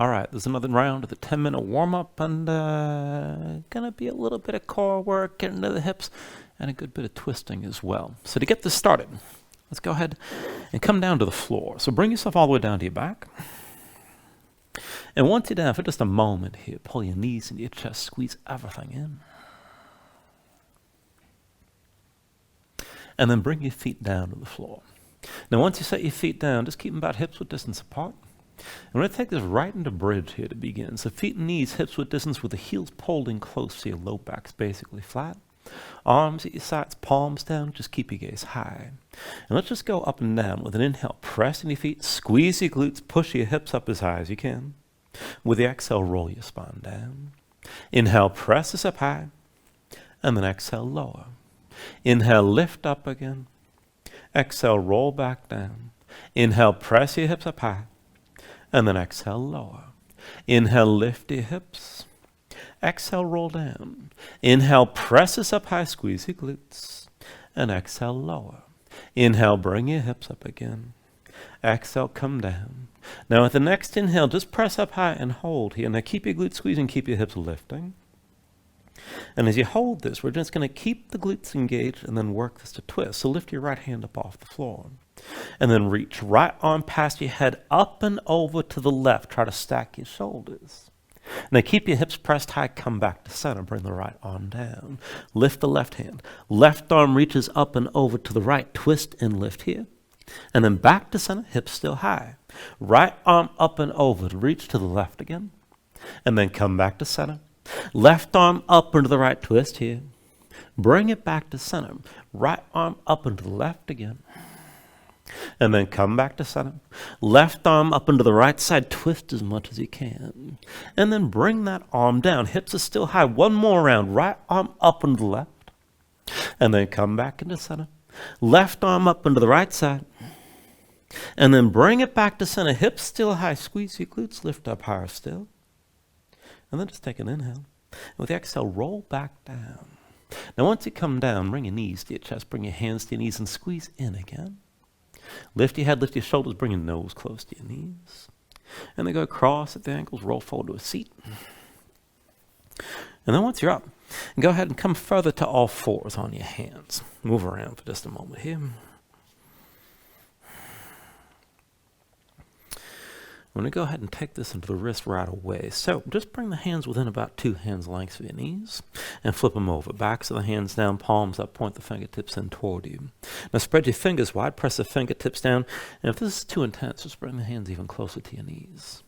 All right, there's another round of the 10-minute warm-up, and gonna be a little bit of core work, getting into the hips, and a good bit of twisting as well. So to get this started, let's go ahead and come down to the floor. So bring yourself all the way down to your back. And once you're down, for just a moment here, pull your knees into your chest, squeeze everything in. And then bring your feet down to the floor. Now once you set your feet down, just keep them about hips width distance apart. And we're going to take this right into bridge here to begin. So feet and knees, hips width distance with the heels pulled in close so your low back's basically flat. Arms at your sides, palms down, just keep your gaze high. And let's just go up and down with an inhale, press in your feet, squeeze your glutes, push your hips up as high as you can. With the exhale, roll your spine down. Inhale, press this up high, and then exhale, lower. Inhale, lift up again. Exhale, roll back down. Inhale, press your hips up high, and then exhale, lower. Inhale, lift your hips. Exhale, roll down. Inhale, press this up high, squeeze your glutes, and exhale, lower. Inhale, bring your hips up again. Exhale, come down. Now with the next inhale, just press up high and hold here. Now keep your glutes squeezing, keep your hips lifting. And as you hold this, we're just going to keep the glutes engaged and then work this to twist. So lift your right hand up off the floor. And then reach right arm past your head up and over to the left. Try to stack your shoulders. Now keep your hips pressed high, come back to center. Bring the right arm down. Lift the left hand. Left arm reaches up and over to the right. Twist and lift here. And then back to center, hips still high. Right arm up and over to reach to the left again. And then come back to center. Left arm up into the right, twist here. Bring it back to center. Right arm up into the left again. And then come back to center. Left arm up into the right side, twist as much as you can. And then bring that arm down. Hips are still high. One more round. Right arm up into the left. And then come back into center. Left arm up into the right side. And then bring it back to center. Hips still high. Squeeze your glutes. Lift up higher still. And then just take an inhale. And with the exhale, roll back down. Now once you come down, bring your knees to your chest. Bring your hands to your knees and squeeze in again. Lift your head, lift your shoulders. Bring your nose close to your knees. And then go across at the ankles. Roll forward to a seat. And then once you're up, go ahead and come further to all fours on your hands. Move around for just a moment here. I'm going to go ahead and take this into the wrist right away. So just bring the hands within about 2 hands lengths of your knees and flip them over. Backs of the hands down, palms up, point the fingertips in toward you. Now spread your fingers wide, press the fingertips down. And if this is too intense, just bring the hands even closer to your knees.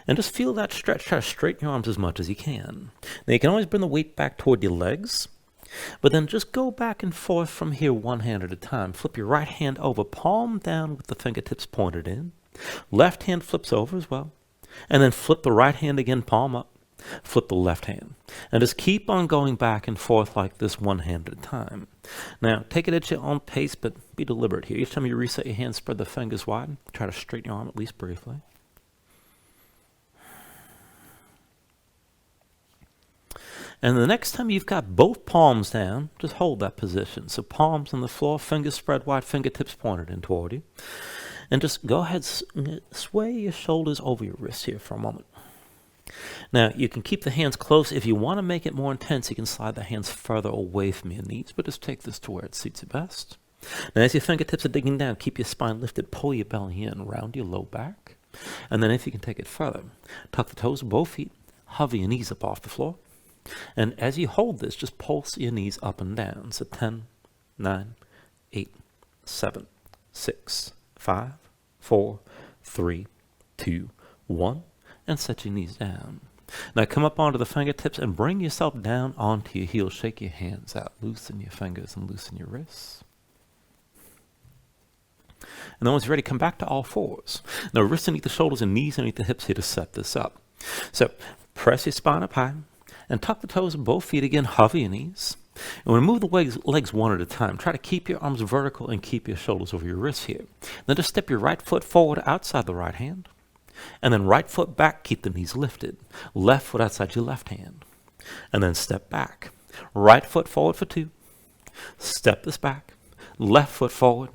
And just feel that stretch. Try to straighten your arms as much as you can. Now you can always bring the weight back toward your legs. But then just go back and forth from here one hand at a time. Flip your right hand over, palm down with the fingertips pointed in. Left hand flips over as well. And then flip the right hand again, palm up. Flip the left hand. And just keep on going back and forth like this one hand at a time. Now, take it at your own pace, but be deliberate here. Each time you reset your hands, spread the fingers wide. Try to straighten your arm at least briefly. And the next time you've got both palms down, just hold that position. So palms on the floor, fingers spread wide, fingertips pointed in toward you. And just go ahead, sway your shoulders over your wrists here for a moment. Now, you can keep the hands close. If you want to make it more intense, you can slide the hands further away from your knees, but just take this to where it suits you best. Now, as your fingertips are digging down, keep your spine lifted, pull your belly in, round your low back. And then if you can take it further, tuck the toes of both feet, hover your knees up off the floor. And as you hold this, just pulse your knees up and down. So 10, 9, 8, 7, 6, 5, 4, 3, 2, 1, and set your knees down. Now come up onto the fingertips and bring yourself down onto your heels. Shake your hands out. Loosen your fingers and loosen your wrists. And then once you're ready, come back to all fours. Now wrists underneath the shoulders and knees underneath the hips here to set this up. So press your spine up high and tuck the toes of both feet again. Hover your knees. And when you move the legs one at a time, try to keep your arms vertical and keep your shoulders over your wrists here. Then just step your right foot forward outside the right hand. And then right foot back, keep the knees lifted. Left foot outside your left hand. And then step back. Right foot forward for 2. Step this back. Left foot forward.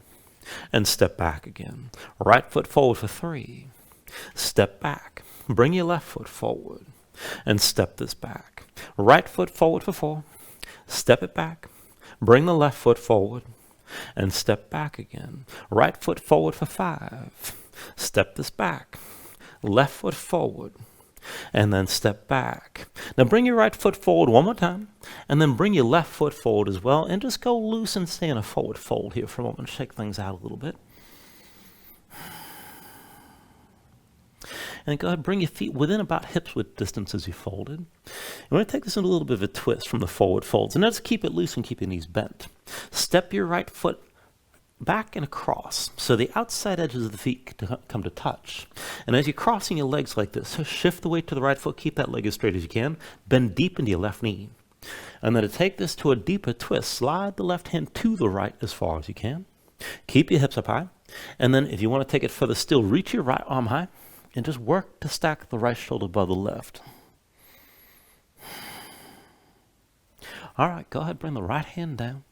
And step back again. Right foot forward for 3. Step back. Bring your left foot forward and step this back. Right foot forward for 4. Step it back. Bring the left foot forward and step back again. Right foot forward for 5. Step this back. Left foot forward and then step back. Now bring your right foot forward one more time and then bring your left foot forward as well, and just go loose and stay in a forward fold here for a moment. Shake things out a little bit. And go ahead and bring your feet within about hips width distance as you folded. And we're going to take this in a little bit of a twist from the forward folds. And now just keep it loose and keep your knees bent. Step your right foot back and across, so the outside edges of the feet come to touch. And as you're crossing your legs like this, so shift the weight to the right foot, keep that leg as straight as you can, bend deep into your left knee. And then to take this to a deeper twist, slide the left hand to the right as far as you can. Keep your hips up high. And then if you want to take it further still, reach your right arm high and just work to stack the right shoulder above the left. All right, go ahead, bring the right hand down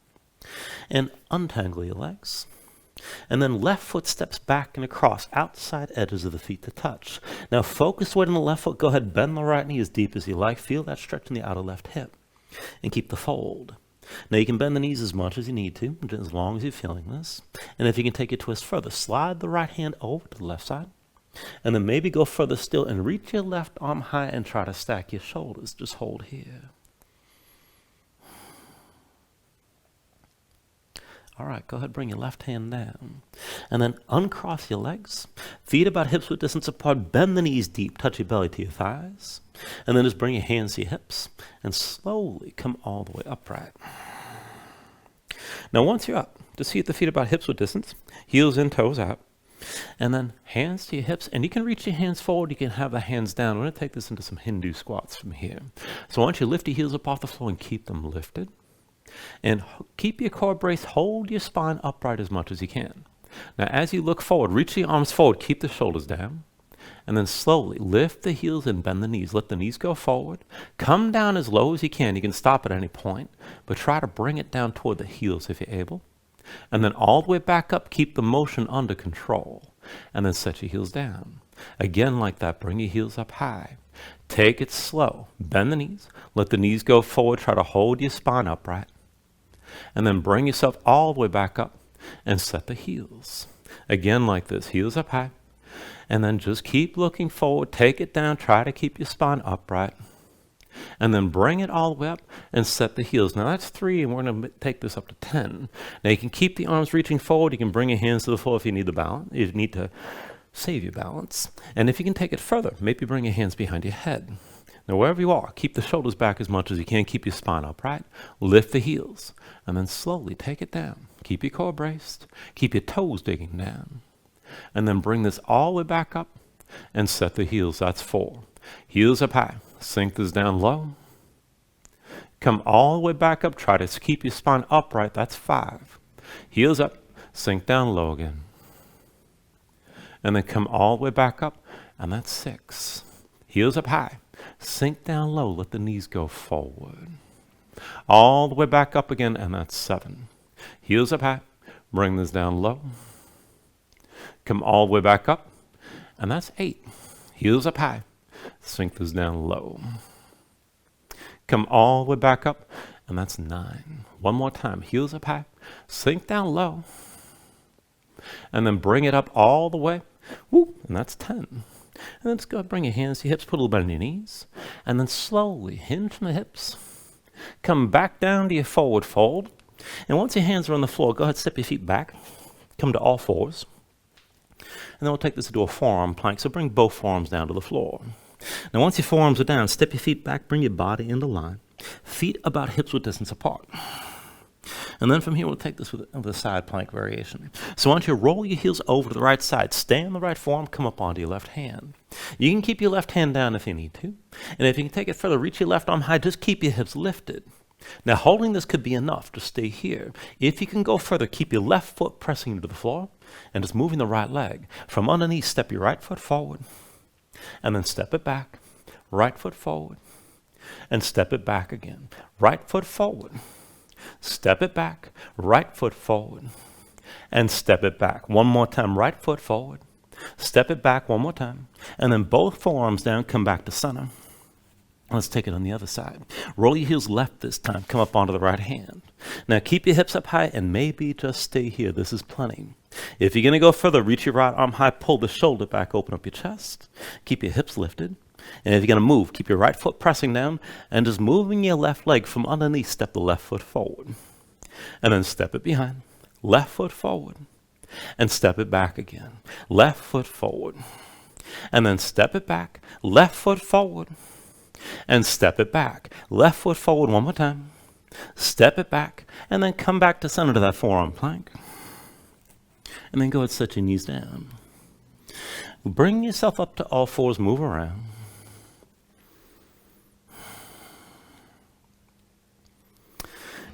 and untangle your legs. And then left foot steps back and across, outside edges of the feet to touch. Now focus weight on the left foot. Go ahead, bend the right knee as deep as you like. Feel that stretch in the outer left hip. And keep the fold. Now you can bend the knees as much as you need to, as long as you're feeling this. And if you can take your twist further, slide the right hand over to the left side. And then maybe go further still and reach your left arm high and try to stack your shoulders. Just hold here. All right, go ahead, bring your left hand down. And then uncross your legs. Feet about hips width distance apart. Bend the knees deep. Touch your belly to your thighs. And then just bring your hands to your hips. And slowly come all the way upright. Now once you're up, just feet the feet about hips width distance. Heels in, toes out. And then hands to your hips. And you can reach your hands forward. You can have the hands down. We're going to take this into some Hindu squats from here. So why don't you lift your heels up off the floor and keep them lifted. And keep your core braced, hold your spine upright as much as you can. Now as you look forward, reach the arms forward, keep the shoulders down, and then slowly lift the heels and bend the knees. Let the knees go forward. Come down as low as you can. You can stop at any point, but try to bring it down toward the heels if you're able. And then all the way back up, keep the motion under control, and then set your heels down. Again like that, bring your heels up high. Take it slow, bend the knees, let the knees go forward, try to hold your spine upright. And then bring yourself all the way back up and set the heels. Again like this, heels up high. And then just keep looking forward, take it down, try to keep your spine upright. And then bring it all the way up and set the heels. Now that's 3, and we're going to take this up to 10. Now you can keep the arms reaching forward. You can bring your hands to the floor if you need the balance. If you need to save your balance. And if you can take it further, maybe bring your hands behind your head. Now wherever you are, keep the shoulders back as much as you can. Keep your spine upright. Lift the heels. And then slowly take it down. Keep your core braced. Keep your toes digging down. And then bring this all the way back up and set the heels. That's 4. Heels up high. Sink this down low. Come all the way back up. Try to keep your spine upright. That's 5. Heels up. Sink down low again. And then come all the way back up. And that's 6. Heels up high. Sink down low. Let the knees go forward. All the way back up again. And that's 7. Heels up high. Bring this down low. Come all the way back up. And that's 8. Heels up high. Sink this down low. Come all the way back up. And that's 9. One more time. Heels up high. Sink down low. And then bring it up all the way. Woo, and that's 10. And then just go ahead, bring your hands to your hips, put a little bit on your knees. And then slowly hinge from the hips. Come back down to your forward fold. And once your hands are on the floor, go ahead, step your feet back. Come to all fours. And then we'll take this into a forearm plank. So bring both forearms down to the floor. Now once your forearms are down, step your feet back, bring your body into line. Feet about hips width distance apart. And then from here, we'll take this with a side plank variation. So why don't you roll your heels over to the right side, stay on the right forearm, come up onto your left hand. You can keep your left hand down if you need to. And if you can take it further, reach your left arm high, just keep your hips lifted. Now holding this could be enough to stay here. If you can go further, keep your left foot pressing into the floor and just moving the right leg. From underneath, step your right foot forward and then step it back. Right foot forward and step it back again. Right foot forward. Step it back, right foot forward, and step it back. One more time, right foot forward, Step it back one more time. And then both forearms down, come back to center. Let's take it on the other side. Roll your heels left this time. Come up onto the right hand. Now keep your hips up high and maybe just stay here. This is plenty. If you're going to go further, reach your right arm high, pull the shoulder back, open up your chest. Keep your hips lifted. And if you're going to move, keep your right foot pressing down and just moving your left leg from underneath, step the left foot forward. And then step it behind. Left foot forward. And step it back again. Left foot forward. And then step it back. Left foot forward. And step it back. Left foot forward one more time. Step it back. And then come back to center to that forearm plank. And then go ahead and set your knees down. Bring yourself up to all fours. Move around.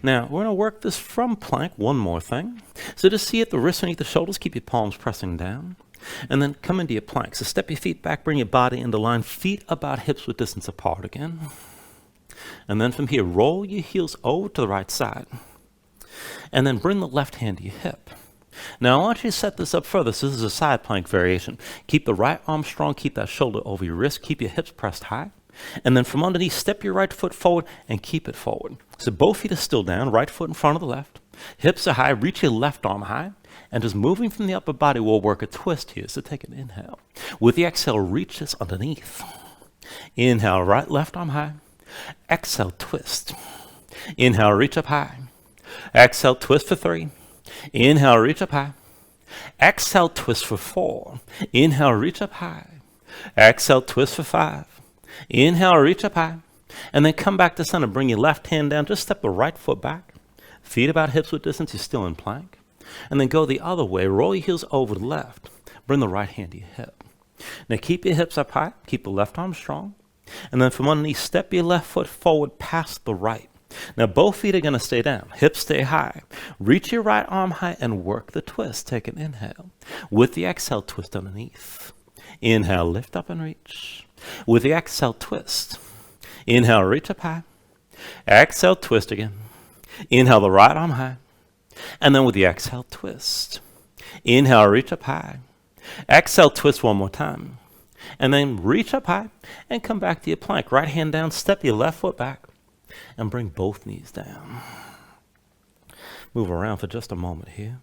Now, we're going to work this from plank. One more thing. So just see at the wrists underneath the shoulders. Keep your palms pressing down. And then come into your plank. So step your feet back. Bring your body into line. Feet about hips width distance apart again. And then from here, roll your heels over to the right side. And then bring the left hand to your hip. Now, I want you to set this up further. So this is a side plank variation. Keep the right arm strong. Keep that shoulder over your wrist. Keep your hips pressed high. And then from underneath, step your right foot forward and keep it forward. So both feet are still down, right foot in front of the left. Hips are high, reach your left arm high. And just moving from the upper body, we'll work a twist here. So take an inhale. With the exhale, reach this underneath. Inhale, right, left arm high. Exhale, twist. Inhale, reach up high. Exhale, twist for 3. Inhale, reach up high. Exhale, twist for 4. Inhale, reach up high. Exhale, twist for 5. Inhale, reach up high, and then come back to center. Bring your left hand down. Just step the right foot back. Feet about hips width distance. You're still in plank. And then go the other way. Roll your heels over to the left. Bring the right hand to your hip. Now keep your hips up high. Keep the left arm strong. And then from underneath, step your left foot forward past the right. Now both feet are going to stay down. Hips stay high. Reach your right arm high and work the twist. Take an inhale. With the exhale, twist underneath. Inhale, lift up and reach. With the exhale, twist. Inhale, reach up high. Exhale, twist again. Inhale, the right arm high. And then with the exhale, twist. Inhale, reach up high. Exhale, twist one more time. And then reach up high and come back to your plank. Right hand down, step your left foot back. And bring both knees down. Move around for just a moment here.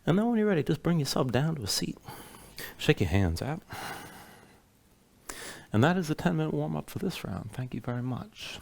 And then when you're ready, just bring yourself down to a seat. Shake your hands out. And that is the 10-minute warm-up for this round. Thank you very much.